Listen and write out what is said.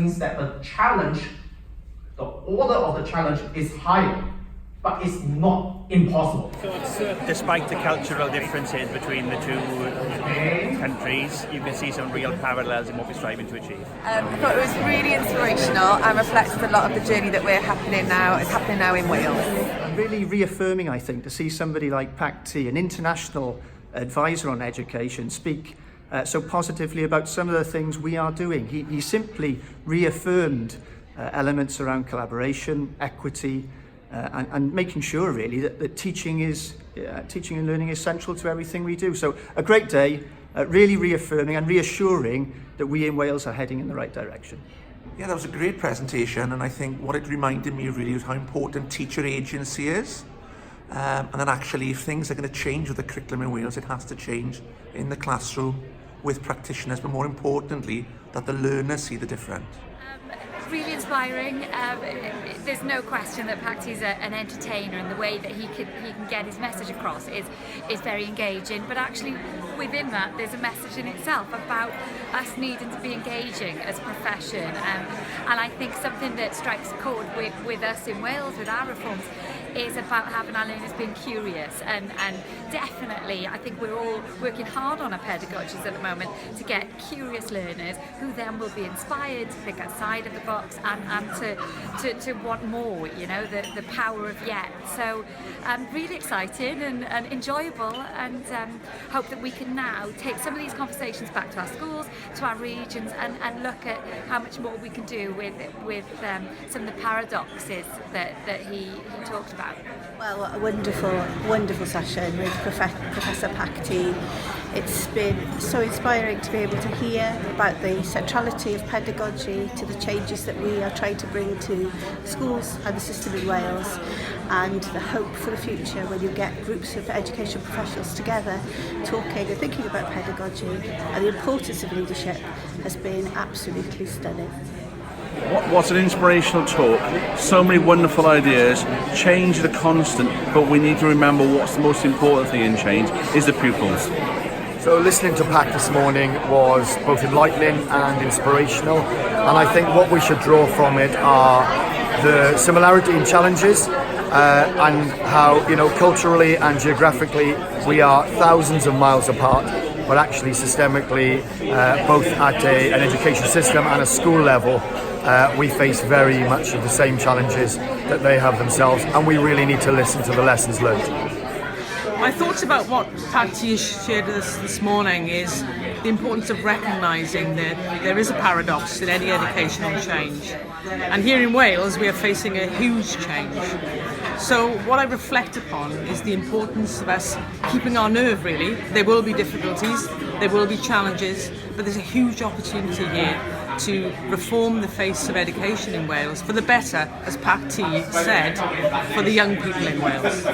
means that the challenge, the order of the challenge is higher, but it's not impossible. Despite the cultural differences between the two countries, you can see some real parallels in what we're striving to achieve. I thought it was really inspirational and reflected a lot of the journey that is happening now in Wales. Really reaffirming, I think, to see somebody like Pak Tee, an international advisor on education, speak so positively about some of the things we are doing. He simply reaffirmed elements around collaboration, equity, and making sure really that teaching and learning is central to everything we do. So a great day, really reaffirming and reassuring that we in Wales are heading in the right direction. Yeah, that was a great presentation, and I think what it reminded me really was how important teacher agency is. And then actually, if things are going to change with the curriculum in Wales, it has to change in the classroom with practitioners, but more importantly, that the learners see the difference. Really inspiring. There's no question that Pak Tee's an entertainer, and the way that he can get his message across is very engaging. But actually, within that, there's a message in itself about us needing to be engaging as a profession. And I think something that strikes a chord with us in Wales, with our reforms, is about having our learners being curious, and definitely I think we're all working hard on our pedagogies at the moment to get curious learners who then will be inspired to think outside of the box and to want more, you know, the power of yet. So really exciting and enjoyable, and hope that we can now take some of these conversations back to our schools, to our regions, and look at how much more we can do with some of the paradoxes that he talked about. Well, a wonderful session with Professor Pak Tee. It's been so inspiring to be able to hear about the centrality of pedagogy to the changes that we are trying to bring to schools and the system in Wales, and the hope for the future when you get groups of education professionals together talking and thinking about pedagogy and the importance of leadership has been absolutely stunning. What an inspirational talk. So many wonderful ideas. Change is a constant, but we need to remember what's the most important thing in change is the pupils. So listening to Pak this morning was both enlightening and inspirational, and I think what we should draw from it are the similarity in challenges and how, you know, culturally and geographically we are thousands of miles apart, but actually systemically, both at an education system and a school level, we face very much of the same challenges that they have themselves, and we really need to listen to the lessons learned. My thoughts about what Pak Tee shared with us this morning is the importance of recognising that there is a paradox in any educational change. And here in Wales, we are facing a huge change. So what I reflect upon is the importance of us keeping our nerve, really. There will be difficulties, there will be challenges, but there's a huge opportunity here to reform the face of education in Wales for the better, as Pak Tee said, for the young people in Wales.